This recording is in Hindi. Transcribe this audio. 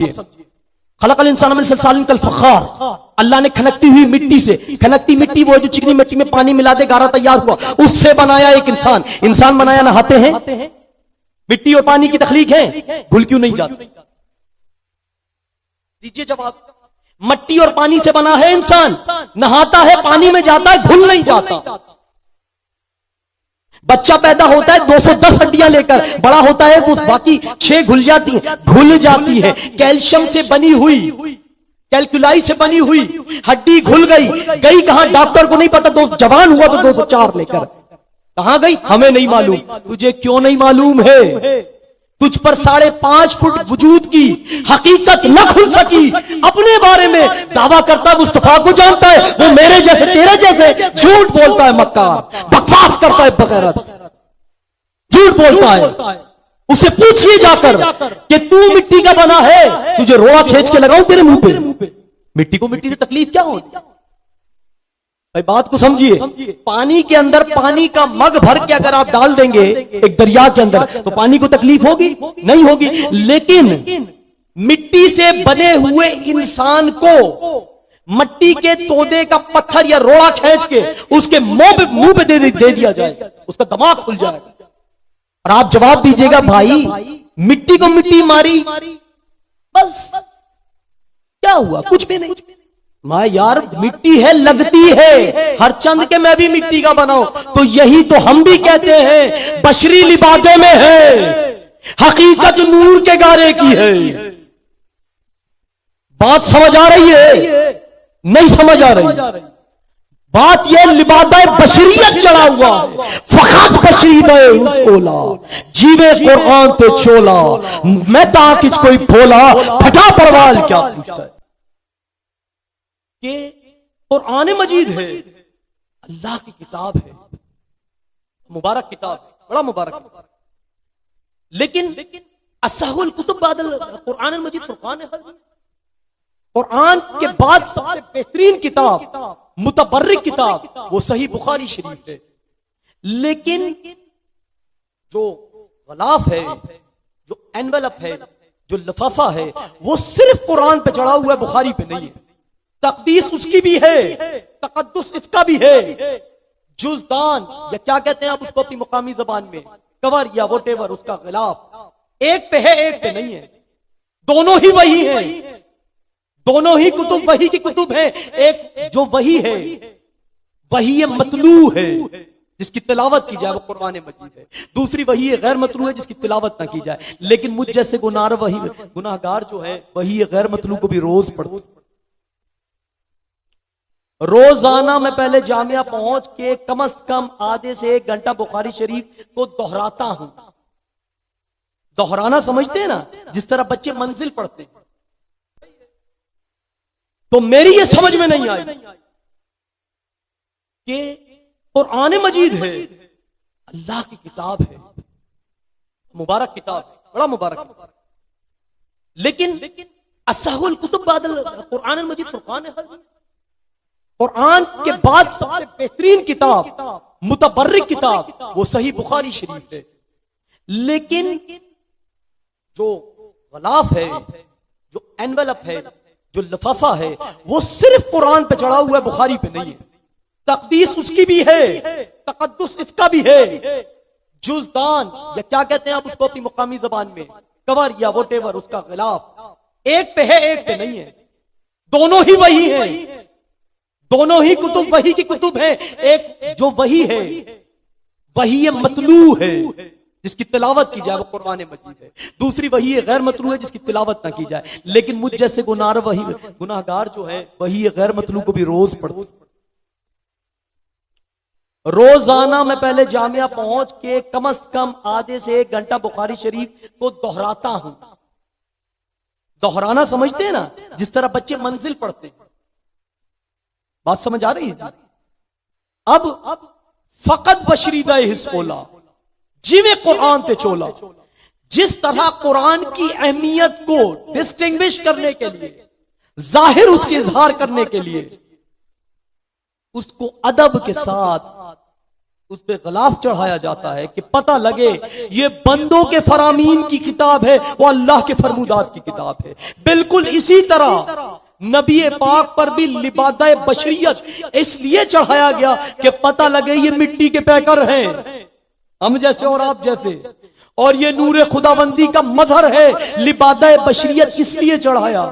खलक़ल इंसान मिन सलसालिन कल फ़ख़्ख़ार, अल्लाह ने खनकती हुई मिट्टी से, खनकती मिट्टी वो है जो चिकनी मिट्टी में पानी मिला दे गारा तैयार हुआ, उससे बनाया एक इंसान। इंसान बनाया, नहाते हैं, मिट्टी और पानी की तखलीक है, घुल क्यों नहीं जाती? दीजिए जवाब। मिट्टी और पानी से बना है इंसान, नहाता है, पानी में जाता है, घुल नहीं जाता। बच्चा पैदा होता है 210 हड्डियां लेकर, बड़ा होता है वो बाकी 6 घुल जाती हैं, घुल जाती है। कैल्शियम से बनी हुई, कैलकुलाई से बनी हुई हड्डी घुल गई, गई कहां डॉक्टर को नहीं पता, दोस्त जवान हुआ तो 204 लेकर कहां गई हमें नहीं मालूम। तुझे क्यों नहीं मालूम है? तुझ पर 5.5 फुट वजूद की हकीकत न खुल सकी। अपने बारे में दावा करता मुस्तफा को जानता है, वो मेरे जैसे तेरे जैसे झूठ बोलता है, मक्कार बकवास करता है, बगैरत झूठ बोलता है। उसे पूछिए जाकर कि तू मिट्टी का बना है, तुझे रोड़ा खींच के लगाऊं तेरे मुंह पे? मिट्टी को मिट्टी से तकलीफ क्या होती? भाई बात को समझिए। पानी के अंदर पानी का मग भर के अगर आप डाल देंगे एक दरिया के अंदर, तो पानी को तकलीफ होगी? नहीं होगी। लेकिन मिट्टी से बने हुए इंसान को मिट्टी के तोदे का पत्थर या रोड़ा खींच के उसके मुंह पे दे दिया जाए, उसका दिमाग खुल जाएगा। और आप जवाब दीजिएगा, भाई मिट्टी को मिट्टी मारी, बस क्या हुआ? कुछ भी नहीं। मैं यार मिट्टी है, लगती है, हर चंद के मैं भी मिट्टी का बनाऊं, तो यही तो हम भी कहते हैं बशरी लिबादे में है, हकीकत नूर के गारे की है। बात समझ आ रही है? नहीं समझ आ रही बात? यह लिबादा बशरियत चढ़ा हुआ है, फखत बशरी दे उसकोला, जीवे कुरान ते चोला, मैं ताकिच कोई भोला, फटा परवाल क्या पूछता है कि कुरान मजीद है, अल्लाह की किताब है, मुबारक किताब है, बड़ा मुबारक। लेकिन असहुल कुतुब बादल कुरान मजीद फुरकान है। कुरान के बाद सबसे बेहतरीन किताब, मुतबर्रिक किताब, वो सही बुखारी शरीफ है। लेकिन जो गलाफ है, जो एनवेलप है, जो लिफाफा है, वो सिर्फ कुरान पे चढ़ा हुआ है, बुखारी पे नहीं है। तकदीस उसकी भी है, तकद्दुस इसका भी है। जुज़दान या क्या कहते हैं आप उसको अपनी मुकामी जबान में, कवर या वोटेवर, उसका गिलाफ एक पे है, एक पे नहीं है। दोनों ही वही है, दोनों ही कुतुब वही की कुतुब है। एक जो वही है, वही मतलू है, जिसकी तिलावत की जाए वो कुरान मजीद है। दूसरी वही गैर मतलू है, जिसकी तिलावत ना की जाए। लेकिन मुझ जैसे गुनाहगार जो है, वही गैर मतलू को भी रोज पढ़ता। रोजाना मैं पहले जामिया पहुंच के कम से कम आधे से 1 घंटा बुखारी शरीफ को दोहराता हूं। दोहराना समझते हैं ना, जिस तरह बच्चे मंजिल पढ़ते हैं। तो मेरी ये समझ में नहीं आई कि कुरान मजीद है, अल्लाह की किताब है, मुबारक किताब है, बड़ा मुबारक। लेकिन असहुल कुतुब बादल कुरान मजीद फुरकान है। कुरान के बाद सबसे बेहतरीन किताब, मुतबर्रिक किताब, वो सही बुखारी शरीफ है। लेकिन जो गलाफ है, जो एनवेलप है, जो लिफाफा है, वो सिर्फ कुरान पे चढ़ा हुआ है, बुखारी पे नहीं है। तकदीस उसकी भी है, तकद्दुस इसका भी है। जुज़दान या क्या कहते हैं आप उसको अपनी मुकामी जबान में, कवर या वोटेवर, उसका गिलाफ एक पे है, एक पे नहीं है। दोनों ही वही है, दोनों ही कुतुब वही की कुतुब है। एक जो वही है, वही मतलू है, जिसकी तिलावत की जाए वो कुरान मजीद है। दूसरी वही गैर मतलू है, जिसकी तिलावत ना की जाए। लेकिन मुझ जैसे गुनाहगार जो है, वही गैर मतलू को भी रोज पढ़ता। रोजाना मैं पहले जामिया पहुंच के कम से कम आधे से 1 घंटा बुखारी शरीफ को दोहराता हूं। दोहराना समझते हैं ना, जिस तरह बच्चे मंजिल पढ़ते हैं। बात समझ आ रही है? अब फकत बशरीदा हिस्सोला, जिवे कुरान ते चोला। जिस तरह कुरान की अहमियत को डिस्टिंग्विश करने के लिए, जाहिर उसके इजहार करने के लिए, उसको अदब के साथ उस पे गलाफ चढ़ाया जाता है कि पता लगे ये बंदों के फरामीन की किताब है, वो अल्लाह के फरमुदात की किताब है। बिल्कुल इसी तरह नबी पाक पर भी लिबादा बशरियत इसलिए चढ़ाया गया कि पता लगे ये मिट्टी के पैकर हैं, हम जैसे और आप जैसे, और ये नूरे खुदाबंदी का मजहर है। लिबादा बशरियत इसलिए चढ़ाया